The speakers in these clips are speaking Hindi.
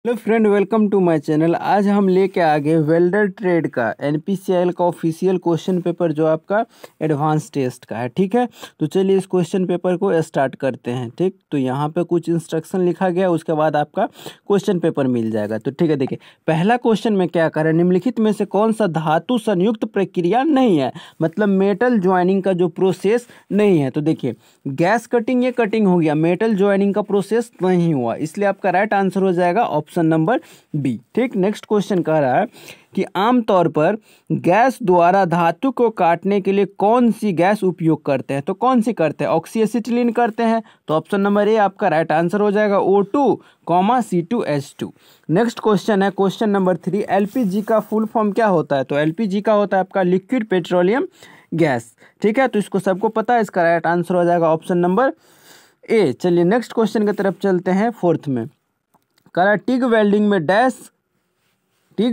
Hello friend, welcome to my channel. आज हम लेके आ गए वेल्डर ट्रेड का एनपीसीआईएल का ऑफिशियल क्वेश्चन पेपर जो आपका एडवांस टेस्ट का है। ठीक है, तो चलिए इस क्वेश्चन पेपर को स्टार्ट करते हैं। ठीक, तो यहाँ पे कुछ इंस्ट्रक्शन लिखा गया, उसके बाद आपका क्वेश्चन पेपर मिल जाएगा। तो ठीक है, देखिए पहला क्वेश्चन में क्या कर रहा है, निम्नलिखित में से कौन सा धातु संयुक्त प्रक्रिया नहीं है, मतलब मेटल ज्वाइनिंग का जो प्रोसेस नहीं है। तो देखिए गैस कटिंग, ये कटिंग हो गया, मेटल ज्वाइनिंग का प्रोसेस नहीं हुआ, इसलिए आपका राइट आंसर हो जाएगा ऑप्शन नंबर बी। ठीक, नेक्स्ट क्वेश्चन कह रहा है कि आमतौर पर गैस द्वारा धातु को काटने के लिए कौन सी गैस उपयोग करते हैं। तो कौन सी करते हैं, ऑक्सीएसिटिलीन करते हैं, तो ऑप्शन नंबर ए आपका राइट आंसर हो जाएगा O2, C2H2। नेक्स्ट क्वेश्चन है क्वेश्चन नंबर 3, एलपीजी का फुल फॉर्म क्या होता है। तो एलपीजी का होता है आपका लिक्विड पेट्रोलियम गैस। ठीक है, तो इसको सबको पता है, इसका राइट आंसर हो जाएगा ऑप्शन नंबर ए। चलिए नेक्स्ट क्वेश्चन की तरफ चलते हैं। फोर्थ में कह रहा है टिग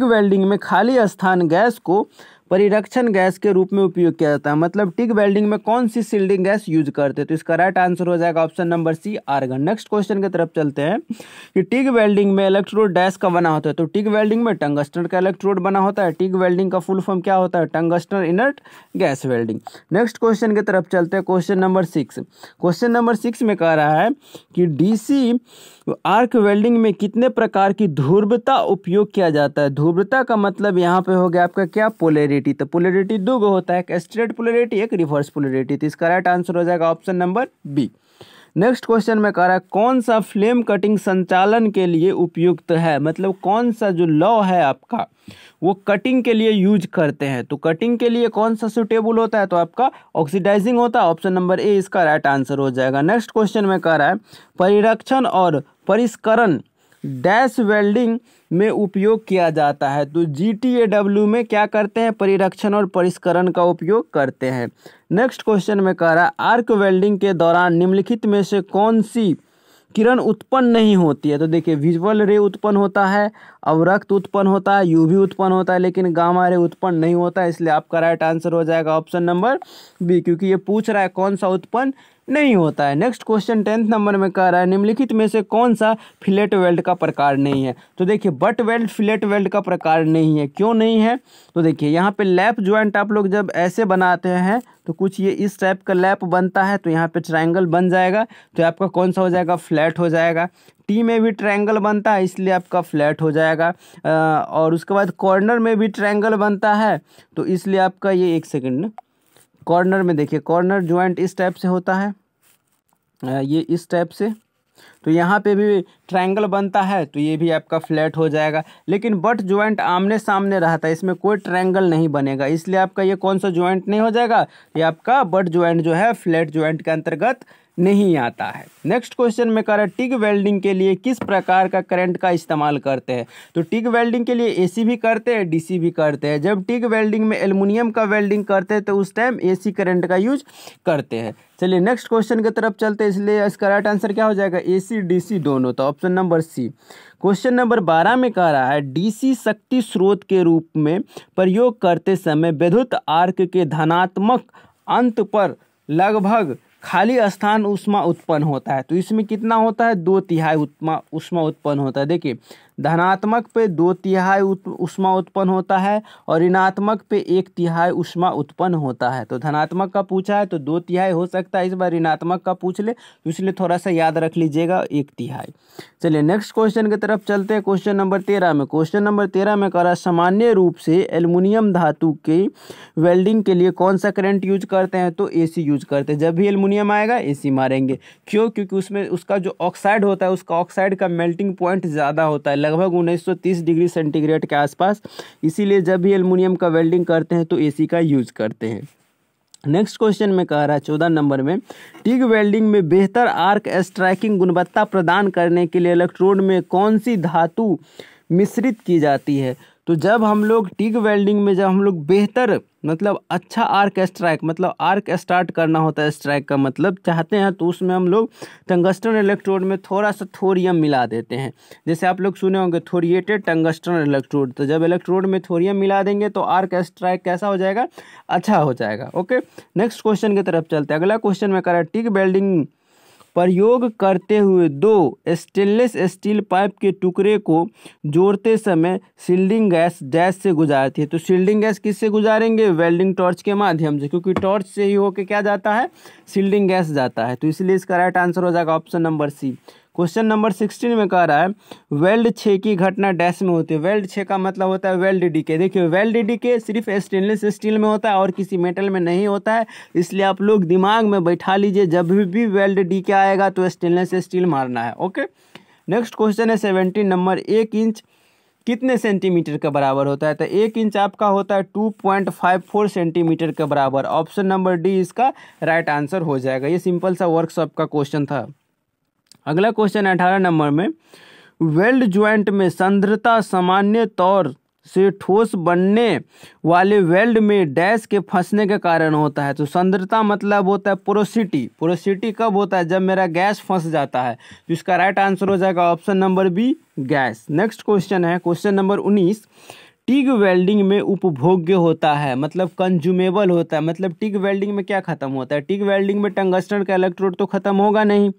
वेल्डिंग में खाली स्थान गैस को परिरक्षण गैस के रूप में उपयोग किया जाता है, मतलब टिग वेल्डिंग में कौन सी सील्डिंग गैस यूज करते हैं। तो इसका राइट आंसर हो जाएगा option number C, argon. Next question की तरफ चलते हैं कि टिग वेल्डिंग में इलेक्ट्रोड डैश का बना होता है। तो टिग वेल्डिंग में टंगस्टन का इलेक्ट्रोड बना होता है। टिग वेल्डिंग का फुल फॉर्म क्या होता है, tungsten inert gas welding. Next question की तरफ चलते हैं क्वेश्चन नंबर 6। क्वेश्चन नंबर 6 में कह रहा है कि डीसी आर्क वेल्डिंग में कितने प्रकार की ध्रुवता उपयोग किया जाता है। ध्रुवता का मतलब यहाँ पे हो गया आपका क्या, पोलैरिटी। तो पोलैरिटी दो गो होता है, एक स्ट्रेट पोलैरिटी, एक रिवर्स पोलैरिटी। तो इसका राइट आंसर हो जाएगा option number B. Next question में कह रहा है कौन सा फ्लेम कटिंग संचालन के लिए उपयुक्त है, मतलब कौन सा जो लॉ है आपका वो कटिंग के लिए यूज करते हैं। तो कटिंग के लिए कौन सा सुटेबल होता है, तो आपका ऑक्सीडाइजिंग होता है, ऑप्शन नंबर ए इसका राइट आंसर हो जाएगा। नेक्स्ट क्वेश्चन में कह रहा है परिरक्षण और परिष्करण डैश वेल्डिंग में उपयोग किया जाता है। तो GTAW में क्या करते हैं, परिरक्षण और परिष्करण का उपयोग करते हैं। नेक्स्ट क्वेश्चन में कह रहा है आर्क वेल्डिंग के दौरान निम्नलिखित में से कौन सी किरण उत्पन्न नहीं होती है। तो देखिए विजुअल रे उत्पन्न होता है, अवरक्त उत्पन्न होता है, यूवी उत्पन्न होता है, लेकिन गामा रे उत्पन्न नहीं होता है, इसलिए आपका राइट आंसर हो जाएगा ऑप्शन नंबर बी, क्योंकि ये पूछ रहा है कौन सा उत्पन्न नहीं होता है। नेक्स्ट क्वेश्चन 10th नंबर में कह रहा है निम्नलिखित में से कौन सा फिलेट वेल्ड का प्रकार नहीं है। तो देखिए बट वेल्ड फिलेट वेल्ड का प्रकार नहीं है, क्यों नहीं है, तो देखिए यहाँ पे लैप ज्वाइंट आप लोग जब ऐसे बनाते हैं तो कुछ ये इस टाइप का लैप बनता है, तो यहाँ पे ट्रायंगल बन जाएगा, तो आपका कौन सा हो जाएगा, फ्लैट हो जाएगा। टी में भी ट्रायंगल बनता है, इसलिए आपका फ्लैट हो जाएगा। और उसके बाद कॉर्नर में भी ट्रायंगल बनता है, तो इसलिए आपका ये, एक सेकंड, कॉर्नर में देखिए कॉर्नर ज्वाइंट इस टाइप से होता है, ये इस टाइप से, तो यहाँ पे भी ट्रायंगल बनता है, तो ये भी आपका फ्लैट हो जाएगा। लेकिन बट ज्वाइंट आमने सामने रहता है, इसमें कोई ट्रायंगल नहीं बनेगा, इसलिए आपका ये कौन सा ज्वाइंट नहीं हो जाएगा, ये आपका बट ज्वाइंट जो है फ्लैट ज्वाइंट के अंतर्गत नहीं आता है। नेक्स्ट क्वेश्चन में कह रहा है टिग वेल्डिंग के लिए किस प्रकार का करंट का इस्तेमाल करते हैं। तो टिग वेल्डिंग के लिए एसी भी करते हैं, डीसी भी करते हैं। जब टिग वेल्डिंग में एल्युमिनियम का वेल्डिंग करते हैं तो उस टाइम एसी करंट का यूज करते हैं। चलिए नेक्स्ट क्वेश्चन की तरफ चलते हैं, इसलिए इसका राइट आंसर क्या हो जाएगा, एसी डीसी दोनों, तो option number C. Question number 12 में कह रहा है डीसी शक्ति स्रोत के रूप में प्रयोग करते समय विद्युत आर्क के धनात्मक अंत पर लगभग खाली स्थान ऊष्मा उत्पन्न होता है। तो इसमें कितना होता है, 2/3 ऊष्मा उत्पन्न होता है। देखिए धनात्मक पे 2/3 ऊष्मा उत्पन्न होता है और ऋणात्मक पे 1/3 ऊष्मा उत्पन्न होता है। तो धनात्मक का पूछा है तो 2/3 हो सकता है, इस बार ऋणात्मक का पूछ ले तो इसलिए थोड़ा सा याद रख लीजिएगा 1/3। चलिए नेक्स्ट क्वेश्चन की तरफ चलते हैं क्वेश्चन नंबर 13 में। क्वेश्चन नंबर 13 में कह रहा सामान्य रूप से एल्युमिनियम धातु के वेल्डिंग के लिए कौन सा करंट यूज करते हैं। तो एसी यूज करते हैं, जब भी एल्युमिनियम आएगा एसी मारेंगे। क्यों, क्योंकि उसमें उसका जो ऑक्साइड होता है उसका ऑक्साइड का मेल्टिंग पॉइंट ज़्यादा होता है, लगभग 1930 डिग्री सेंटीग्रेड के आसपास, इसीलिए जब भी एल्युमिनियम का वेल्डिंग करते हैं तो एसी का यूज करते हैं। नेक्स्ट क्वेश्चन में कह रहा है 14 नंबर में टिग वेल्डिंग में बेहतर आर्क स्ट्राइकिंग गुणवत्ता प्रदान करने के लिए इलेक्ट्रोड में कौन सी धातु मिश्रित की जाती है। तो जब हम लोग टिग वेल्डिंग में जब हम लोग बेहतर मतलब अच्छा आर्क स्ट्राइक, मतलब आर्क स्टार्ट करना होता है, स्ट्राइक का मतलब चाहते हैं, तो उसमें हम लोग टंगस्टन इलेक्ट्रोड में थोड़ा सा थोरियम मिला देते हैं। जैसे आप लोग सुने होंगे थोरिएटेड टंगस्टन इलेक्ट्रोड, तो जब इलेक्ट्रोड में थोरियम मिला देंगे तो आर्क स्ट्राइक कैसा हो जाएगा, अच्छा हो जाएगा। ओके, नेक्स्ट क्वेश्चन की तरफ चलते हैं। अगला क्वेश्चन में कह रहा है टिग वेल्डिंग प्रयोग करते हुए दो स्टेनलेस स्टील पाइप के टुकड़े को जोड़ते समय शील्डिंग गैस डैश से गुजारती है। तो शील्डिंग गैस किससे गुजारेंगे? वेल्डिंग टॉर्च के माध्यम से, क्योंकि टॉर्च से ही होके क्या जाता है? शील्डिंग गैस जाता है। तो इसलिए इसका राइट आंसर हो जाएगा option number C. Question number 16 में कह रहा है वेल्ड 6 की घटना डैश में होती है। वेल्ड 6 का मतलब होता है वेल्ड डीके। देखिए वेल्ड डीके सिर्फ स्टेनलेस स्टील में होता है और किसी मेटल में नहीं होता है, इसलिए आप लोग दिमाग में बैठा लीजिए, जब भी वेल्ड डीके आएगा तो स्टेनलेस स्टील मारना है। ओके, नेक्स्ट क्वेश्चन है 17 नंबर। 1 इंच कितने सेंटीमीटर के बराबर होता है? तो 1 इंच आपका होता है 2.54 सेंटीमीटर के बराबर। ऑप्शन नंबर डी इसका राइट आंसर हो जाएगा। ये सिंपल सा वर्कशॉप का क्वेश्चन था। अगला क्वेश्चन 18 नंबर में वेल्ड ज्वाइंट में सांद्रता सामान्य तौर से ठोस बनने वाले वेल्ड में डैश के फंसने के कारण होता है। तो सांद्रता मतलब होता है पोरोसिटी। पोरोसिटी कब होता है? जब मेरा गैस फंस जाता है। तो इसका राइट आंसर हो जाएगा option number B, gas. Next question है क्वेश्चन नंबर 19। टिग वेल्डिंग में उपभोग्य होता है, मतलब कंज्यूमेबल होता है। मतलब टिग वेल्डिंग में क्या खत्म होता है? टिग वेल्डिंग में टंगस्टन का इलेक्ट्रोड तो खत्म होगा नहीं,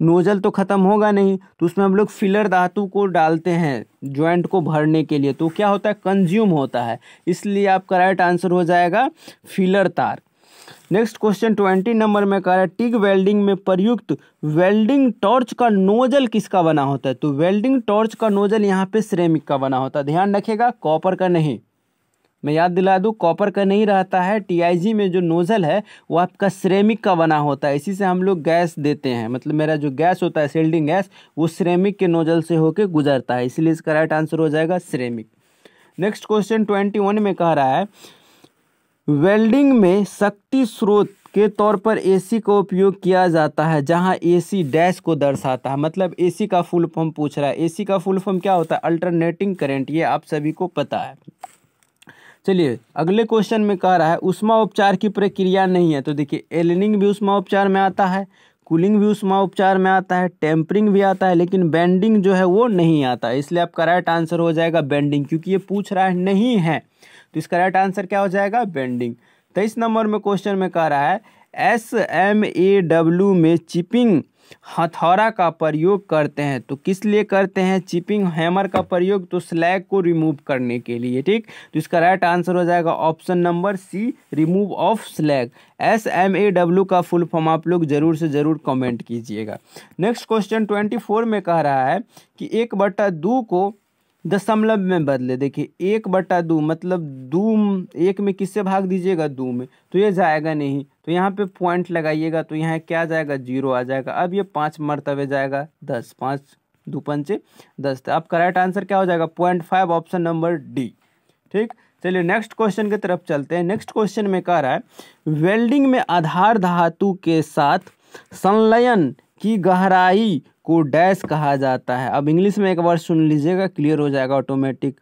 नोजल तो खत्म होगा नहीं, तो उसमें हम लोग फिलर धातु को डालते हैं ज्वाइंट को भरने के लिए। तो क्या होता है? कंज्यूम होता है। इसलिए आपका राइट आंसर हो जाएगा फिलर तार। नेक्स्ट क्वेश्चन 20 नंबर में कह रहा है टिग वेल्डिंग में प्रयुक्त वेल्डिंग टॉर्च का नोजल किसका बना होता है? तो वेल्डिंग टॉर्च का नोजल यहाँ पे सिरेमिक का बना होता है। ध्यान रखिएगा, कॉपर का नहीं। मैं याद दिला दूँ, कॉपर का नहीं रहता है। टीआईजी में जो नोजल है वो आपका सिरेमिक का बना होता है। इसी से हम लोग गैस देते हैं, मतलब मेरा जो गैस होता है शील्डिंग गैस, वो सिरेमिक के नोजल से होकर गुजरता है। इसलिए इसका राइट आंसर हो जाएगा सिरेमिक। नेक्स्ट क्वेश्चन 21 में कह रहा है वेल्डिंग में शक्ति स्रोत के तौर पर एसी का उपयोग किया जाता है, जहां एसी डैश को दर्शाता है। मतलब एसी का फुल फॉर्म पूछ रहा है। एसी का फुल फॉर्म क्या होता है? Alternating current. ये आप सभी को पता है। चलिए अगले क्वेश्चन में कह रहा है ऊष्मा उपचार की प्रक्रिया नहीं है। तो देखिए एलिनिंग भी ऊष्मा उपचार में आता है, कूलिंग भी ऊष्मा उपचार में आता है, टेम्परिंग भी आता है, लेकिन बेंडिंग जो है वो नहीं आता है। इसलिए आपका राइट आंसर हो जाएगा बेंडिंग, क्योंकि ये पूछ रहा है नहीं है। तो इसका राइट आंसर क्या हो जाएगा? बेंडिंग। 23 नंबर में क्वेश्चन में कह रहा है SMAW में चिपिंग हथौड़ा का प्रयोग करते हैं। तो किस लिए करते हैं चिपिंग हैमर का प्रयोग? तो स्लैग को रिमूव करने के लिए। ठीक, तो इसका राइट आंसर हो जाएगा option number C, remove of slag. SMAW का फुल फॉर्म आप लोग जरूर से जरूर कमेंट कीजिएगा। नेक्स्ट क्वेश्चन 24 में कह रहा है कि 1/2 को दशमलव में बदले। देखिए 1/2 मतलब 2 1 में किससे भाग दीजिएगा? 2 में, तो ये जाएगा नहीं। तो यहाँ पे पॉइंट लगाइएगा, तो यहाँ क्या जाएगा? 0 आ जाएगा। अब ये 5 मरतबे जाएगा 10, 5 2 पंचे 10। तो आपका राइट आंसर क्या हो जाएगा? 0.5, ऑप्शन नंबर डी। ठीक, चलिए नेक्स्ट क्वेश्चन की तरफ चलते हैं। नेक्स्ट क्वेश्चन में कह रहा है वेल्डिंग में आधार धातु के साथ संलयन की गहराई को डैश कहा जाता है। अब इंग्लिश में एक बार सुन लीजिएगा, क्लियर हो जाएगा automatic.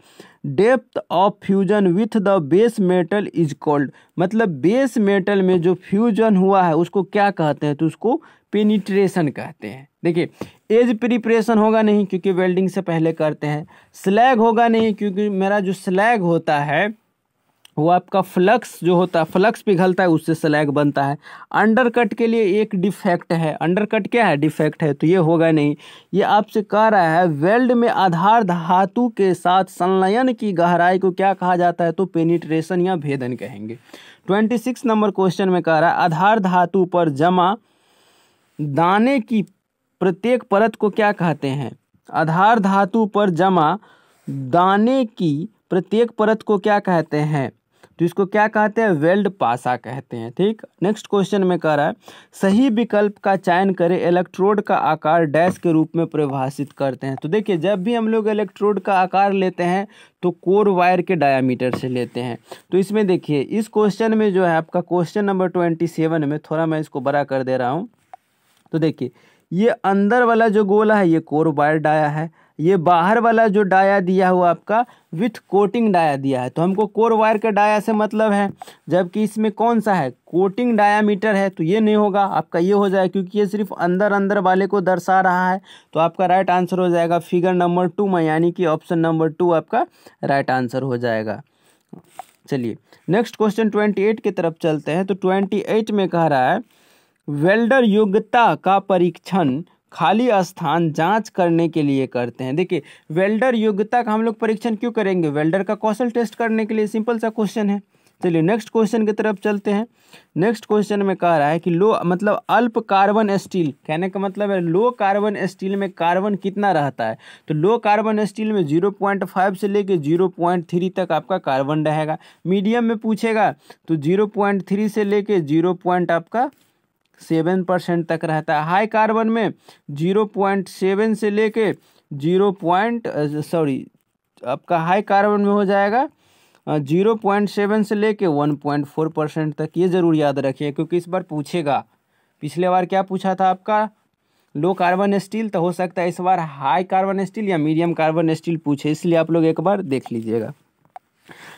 Depth of fusion with the base metal is called. मतलब बेस मेटल में जो फ्यूजन हुआ है उसको क्या कहते हैं? तो उसको पेनिट्रेशन कहते हैं। देखिए एज प्रिपरेशन होगा नहीं, क्योंकि वेल्डिंग से पहले करते हैं। स्लैग होगा नहीं, क्योंकि मेरा जो स्लैग होता है वो आपका फ्लक्स जो होता है, फ्लक्स पिघलता है, उससे स्लैग बनता है। अंडरकट के लिए एक डिफेक्ट है। अंडरकट क्या है? डिफेक्ट है, तो ये होगा नहीं। ये आपसे कह रहा है वेल्ड में आधार धातु के साथ संलयन की गहराई को क्या कहा जाता है? तो पेनिट्रेशन या भेदन कहेंगे। 26 नंबर क्वेश्चन में कह रहा है आधार धातु पर जमा दाने की प्रत्येक परत को क्या कहते हैं? आधार धातु पर जमा दाने की प्रत्येक परत को क्या कहते हैं? तो इसको क्या कहते हैं? वेल्ड पासा कहते हैं। ठीक, नेक्स्ट क्वेश्चन में कह रहा है सही विकल्प का चयन करें, इलेक्ट्रोड का आकार डैश के रूप में परिभाषित करते हैं। तो देखिए जब भी हम लोग इलेक्ट्रोड का आकार लेते हैं तो कोर वायर के डायामीटर से लेते हैं। तो इसमें देखिए इस क्वेश्चन में जो है आपका क्वेश्चन नंबर 27 में, थोड़ा मैं इसको बड़ा कर दे रहा हूँ। तो देखिए ये अंदर वाला जो गोला है ये कोर वायर डाया है, ये बाहर वाला जो डाया दिया हुआ आपका विथ कोटिंग डाया दिया है। तो हमको कोर वायर के डाया से मतलब है, जबकि इसमें कौन सा है? कोटिंग डायामीटर है, तो ये नहीं होगा, आपका ये हो जाएगा, क्योंकि ये सिर्फ अंदर अंदर वाले को दर्शा रहा है। तो आपका राइट आंसर हो जाएगा फिगर नंबर 2 में, यानी कि ऑप्शन नंबर 2 आपका राइट आंसर हो जाएगा। चलिए नेक्स्ट क्वेश्चन 28 की तरफ चलते हैं। तो 28 में कह रहा है वेल्डर योग्यता का परीक्षण खाली स्थान जांच करने के लिए करते हैं। देखिए वेल्डर योग्यता का हम लोग परीक्षण क्यों करेंगे? वेल्डर का कौशल टेस्ट करने के लिए। सिंपल सा क्वेश्चन है। चलिए नेक्स्ट क्वेश्चन की तरफ चलते हैं। नेक्स्ट क्वेश्चन में कह रहा है कि लो मतलब अल्प कार्बन स्टील, कहने का मतलब है लो कार्बन स्टील में कार्बन कितना रहता है? तो लो कार्बन स्टील में 0.5 से लेके 0.3 तक आपका कार्बन रहेगा। मीडियम में पूछेगा तो 0.3 से लेके 0.7% तक रहता है। हाई कार्बन में 0.7 से लेके आपका हाई कार्बन में हो जाएगा 0.7 से लेके 1.4% तक। ये ज़रूर याद रखिए क्योंकि इस बार पूछेगा। पिछले बार क्या पूछा था आपका? लो कार्बन स्टील, तो हो सकता है इस बार हाई कार्बन स्टील या मीडियम कार्बन स्टील पूछे, इसलिए आप लोग एक बार देख लीजिएगा।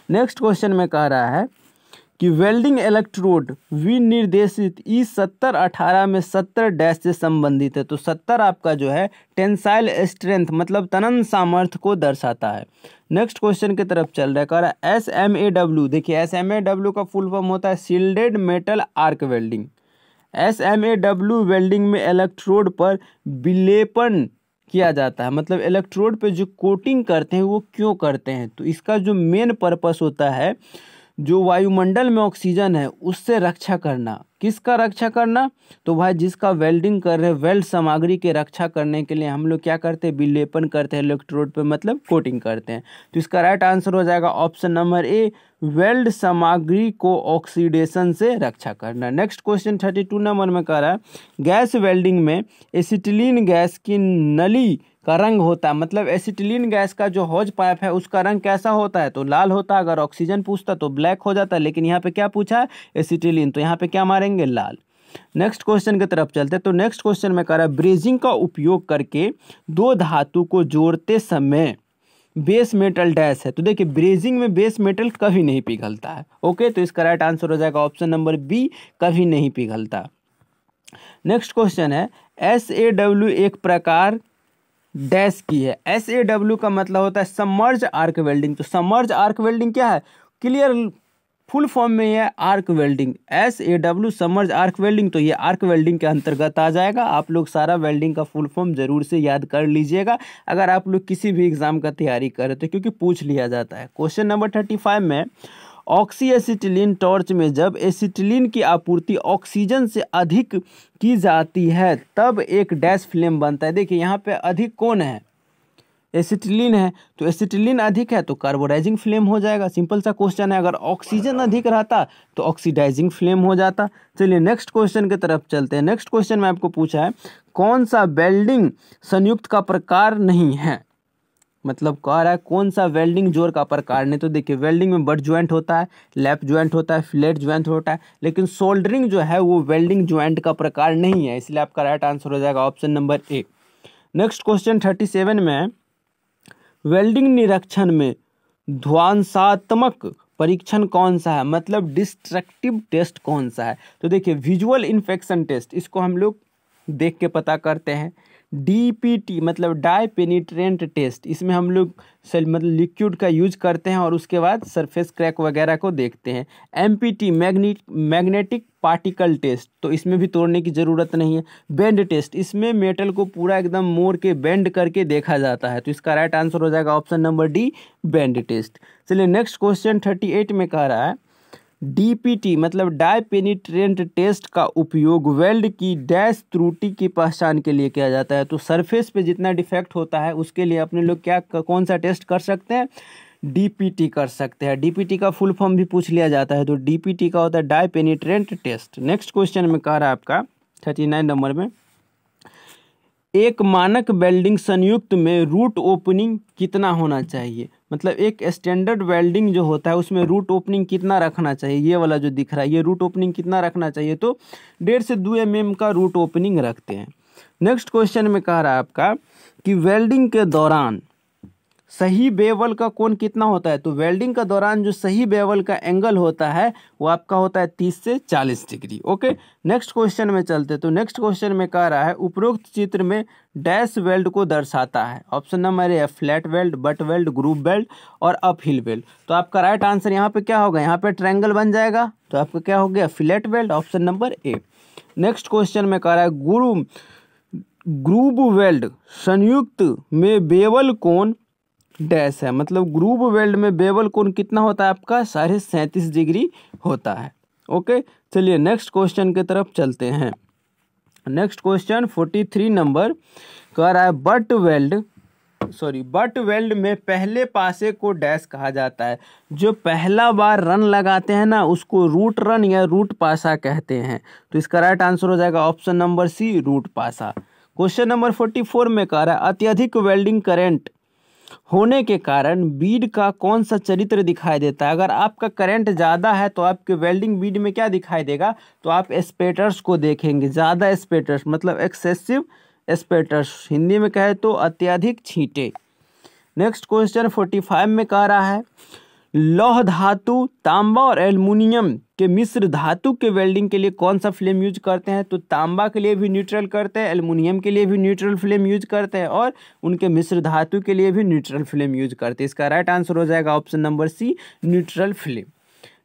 नेक्स्ट क्वेश्चन में कह रहा है कि वेल्डिंग इलेक्ट्रोड विनिर्देशित E7018 में 70 डैश से संबंधित है। तो 70 आपका जो है टेंसाइल स्ट्रेंथ मतलब तनन सामर्थ्य को दर्शाता है। नेक्स्ट क्वेश्चन की तरफ चल रहा है, कह रहा है SMAW। देखिए SMAW का फुल फॉर्म होता है shielded metal arc welding. SMAW welding में इलेक्ट्रोड पर विलेपन किया जाता है, मतलब इलेक्ट्रोड पे जो कोटिंग करते हैं वो क्यों करते हैं? तो इसका जो मेन पर्पस होता है, जो वायुमंडल में ऑक्सीजन है उससे रक्षा करना। किसका रक्षा करना? तो भाई जिसका वेल्डिंग कर रहे हैं, वेल्ड सामग्री के रक्षा करने के लिए हम लोग क्या करते हैं? विलेपन करते हैं इलेक्ट्रोड पे, मतलब कोटिंग करते हैं। तो इसका राइट आंसर हो जाएगा ऑप्शन नंबर ए, वेल्ड सामग्री को ऑक्सीडेशन से रक्षा करना। नेक्स्ट क्वेश्चन 32 नंबर में कह रहा है गैस वेल्डिंग में एसिटिलीन गैस की नली का रंग होता है, मतलब एसिटिलीन गैस का जो हौज पाइप है उसका रंग कैसा होता है? तो लाल होता है। अगर ऑक्सीजन पूछता तो ब्लैक हो जाता है, लेकिन यहाँ पे क्या पूछा है? एसिटिलीन, तो यहाँ पे क्या मारेंगे? लाल। नेक्स्ट क्वेश्चन की तरफ चलते हैं। तो नेक्स्ट क्वेश्चन में कह रहा है ब्रेजिंग का उपयोग करके दो धातु को जोड़ते समय बेस मेटल डैश है। तो देखिए ब्रेजिंग में बेस मेटल कभी नहीं पिघलता है। ओके, तो इसका राइट आंसर हो जाएगा ऑप्शन नंबर बी, कभी नहीं पिघलता। नेक्स्ट क्वेश्चन है SAW एक प्रकार डैश की है। SAW का मतलब होता है सबमर्ज आर्क वेल्डिंग। तो सबमर्ज आर्क वेल्डिंग क्या है? क्लियर फुल फॉर्म में है arc welding. SAW submerge arc welding, तो ये आर्क वेल्डिंग के अंतर्गत आ जाएगा। आप लोग सारा वेल्डिंग का फुल फॉर्म जरूर से याद कर लीजिएगा अगर आप लोग किसी भी एग्जाम का तैयारी कर रहे थे, क्योंकि पूछ लिया जाता है। क्वेश्चन नंबर 35 में ऑक्सी एसिटिलीन टॉर्च में जब एसिटिलीन की आपूर्ति ऑक्सीजन से अधिक की जाती है तब एक डैश फ्लेम बनता है। देखिए यहाँ पे अधिक कौन है? एसिटिलीन है। तो एसिटिलीन अधिक है तो कार्बोडाइजिंग फ्लेम हो जाएगा। सिंपल सा क्वेश्चन है। अगर ऑक्सीजन अधिक रहता तो ऑक्सीडाइजिंग फ्लेम हो जाता। चलिए नेक्स्ट क्वेश्चन की तरफ चलते हैं। नेक्स्ट क्वेश्चन में आपको पूछा है कौन सा वेल्डिंग संयुक्त का प्रकार नहीं है? मतलब कह रहा है कौन सा वेल्डिंग जोड़ का प्रकार नहीं। तो देखिए वेल्डिंग में बट ज्वाइंट होता है, लैप ज्वाइंट होता है, फ्लैट ज्वाइंट होता है, लेकिन सोल्डरिंग जो है वो वेल्डिंग ज्वाइंट का प्रकार नहीं है, इसलिए आपका राइट आंसर हो जाएगा option number A. Next question 37 में वेल्डिंग निरीक्षण में ध्वंसात्मक परीक्षण कौन सा है, मतलब डिस्ट्रक्टिव टेस्ट कौन सा है? तो देखिए विजुअल इन्फेक्शन टेस्ट, इसको हम लोग देख के पता करते हैं। DPT मतलब डाई पेनिट्रेंट टेस्ट, इसमें हम लोग मतलब लिक्विड का यूज करते हैं और उसके बाद सरफेस क्रैक वगैरह को देखते हैं। MPT मैग्नेटिक पार्टिकल टेस्ट, तो इसमें भी तोड़ने की ज़रूरत नहीं है। बेंड टेस्ट, इसमें मेटल को पूरा एकदम मोड़ के बेंड करके देखा जाता है, तो इसका राइट आंसर हो जाएगा option number D, bend test. चलिए नेक्स्ट क्वेश्चन 38 में कह रहा है DPT मतलब डाई पेनिट्रेंट टेस्ट का उपयोग वेल्ड की डैश त्रुटि की पहचान के लिए किया जाता है। तो सरफेस पे जितना डिफेक्ट होता है उसके लिए अपने लोग क्या कौन सा टेस्ट कर सकते हैं? DPT कर सकते हैं। DPT का फुल फॉर्म भी पूछ लिया जाता है, तो DPT का होता है डाई पेनिट्रेंट टेस्ट। नेक्स्ट क्वेश्चन में कह रहा है आपका 39 नंबर में एक मानक वेल्डिंग संयुक्त में रूट ओपनिंग कितना होना चाहिए? मतलब एक स्टैंडर्ड वेल्डिंग जो होता है उसमें रूट ओपनिंग कितना रखना चाहिए? ये वाला जो दिख रहा है ये रूट ओपनिंग कितना रखना चाहिए? तो 1.5 से 2 mm का रूट ओपनिंग रखते हैं। नेक्स्ट क्वेश्चन में कह रहा है आपका कि वेल्डिंग के दौरान सही बेवल का कोण कितना होता है? तो वेल्डिंग का दौरान जो सही बेवल का एंगल होता है वो आपका होता है 30 से 40 डिग्री। ओके, नेक्स्ट क्वेश्चन में चलते। तो नेक्स्ट क्वेश्चन में कह रहा है उपरोक्त चित्र में डैश वेल्ड को दर्शाता है। Option number A flat weld, butt weld, group weld और अप हिल वेल्ड। तो आपका राइट आंसर यहाँ पे क्या होगा? यहाँ पे ट्रायंगल बन जाएगा, तो आपका क्या हो गया? Flat weld, option number A. Next question में कह रहा है ग्रूव वेल्ड संयुक्त में बेवल कोण डैश है, मतलब ग्रूव वेल्ड में बेवल कोण कितना होता है आपका 37.5 डिग्री होता है। ओके, चलिए नेक्स्ट क्वेश्चन की तरफ चलते हैं। नेक्स्ट क्वेश्चन 43 नंबर कह रहा है बट वेल्ड में पहले पासे को डैश कहा जाता है। जो पहला बार रन लगाते हैं ना उसको रूट रन या रूट पासा कहते हैं। तो इसका राइट आंसर हो जाएगा ऑप्शन नंबर सी, रूट पासा। क्वेश्चन नंबर 44 में कह रहा है अत्यधिक वेल्डिंग करंट होने के कारण बीड का कौन सा चरित्र दिखाई देता है। अगर आपका करंट ज़्यादा है तो आपके वेल्डिंग बीड में क्या दिखाई देगा, तो आप स्पेटर्स को देखेंगे। ज़्यादा स्पेटर्स मतलब एक्सेसिव स्पेटर्स, हिंदी में कहे तो अत्यधिक छींटे। नेक्स्ट क्वेश्चन 45 में कह रहा है लौह धातु, तांबा और एल्युमिनियम के मिश्र धातु के वेल्डिंग के लिए कौन सा फ्लेम यूज करते हैं। तो तांबा के लिए भी न्यूट्रल करते हैं, एल्युमिनियम के लिए भी न्यूट्रल फ्लेम यूज करते हैं और उनके मिश्र धातु के लिए भी न्यूट्रल फ्लेम यूज करते हैं। इसका राइट आंसर हो जाएगा option number C, neutral flame.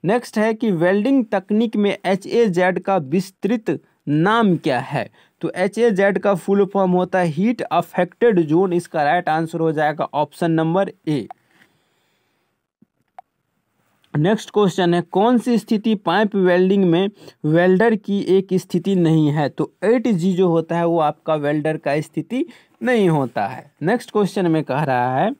Next है कि वेल्डिंग तकनीक में HAZ का विस्तृत नाम क्या है। तो HAZ का फुल फॉर्म होता है हीट अफेक्टेड जोन। इसका राइट आंसर हो जाएगा option number A. Next question है कौन सी स्थिति पाइप वेल्डिंग में वेल्डर की एक स्थिति नहीं है। तो 8G जो होता है वो आपका वेल्डर का स्थिति नहीं होता है। नेक्स्ट क्वेश्चन में कह रहा है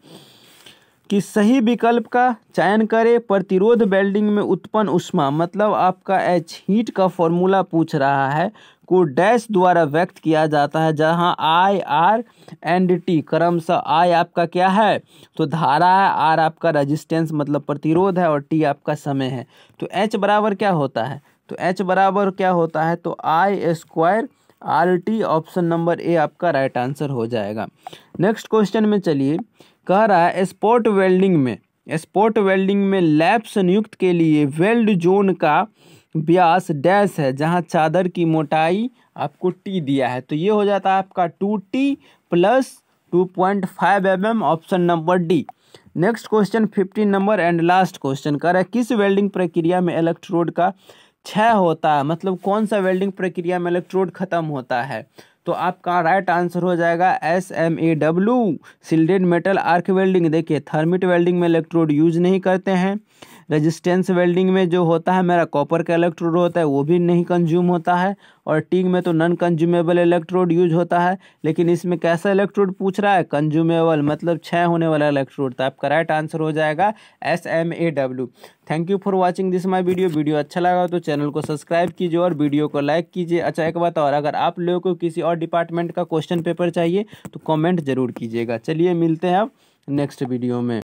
कि सही विकल्प का चयन करें। प्रतिरोध वेल्डिंग में उत्पन्न ऊष्मा, मतलब आपका H हीट का फॉर्मूला पूछ रहा है, को डैश द्वारा व्यक्त किया जाता है, जहां I, R एंड T क्रमशः I आपका क्या है तो धारा है, R आपका रेजिस्टेंस मतलब प्रतिरोध है और T आपका समय है। तो H बराबर क्या होता है, तो H बराबर क्या होता है तो I² RT। Option number A आपका राइट आंसर हो जाएगा। नेक्स्ट क्वेश्चन में चलिए, कह रहा है स्पॉट वेल्डिंग में लैप संयुक्त के लिए वेल्ड जोन का व्यास डैश है, जहां चादर की मोटाई आपको T दिया है। तो ये हो जाता है आपका 2T + 2.5 mm। Option number D. Next question 15 number and last question कह रहा है किस वेल्डिंग प्रक्रिया में इलेक्ट्रोड का क्षय होता है, मतलब कौन सा वेल्डिंग प्रक्रिया में इलेक्ट्रोड खत्म होता है। तो आपका राइट आंसर हो जाएगा SMAW, शिल्डेड मेटल आर्क वेल्डिंग। देखिए थर्मिट वेल्डिंग में इलेक्ट्रोड यूज नहीं करते हैं। रेजिस्टेंस वेल्डिंग में जो होता है मेरा कॉपर का इलेक्ट्रोड होता है वो भी नहीं कंज्यूम होता है, और टिग में तो नॉन कंज्यूमेबल इलेक्ट्रोड यूज होता है। लेकिन इसमें कैसा इलेक्ट्रोड पूछ रहा है, कंज्यूमेबल मतलब क्षय होने वाला इलेक्ट्रोड। तो आपका राइट आंसर हो जाएगा SMAW। Thank you for watching this my video अच्छा लगा तो चैनल को सब्सक्राइब कीजिए और वीडियो को लाइक कीजिए। अच्छा एक बात और, अगर आप लोगों को किसी और डिपार्टमेंट का क्वेश्चन पेपर चाहिए तो कमेंट जरूर कीजिएगा। चलिए मिलते हैं अब नेक्स्ट वीडियो में।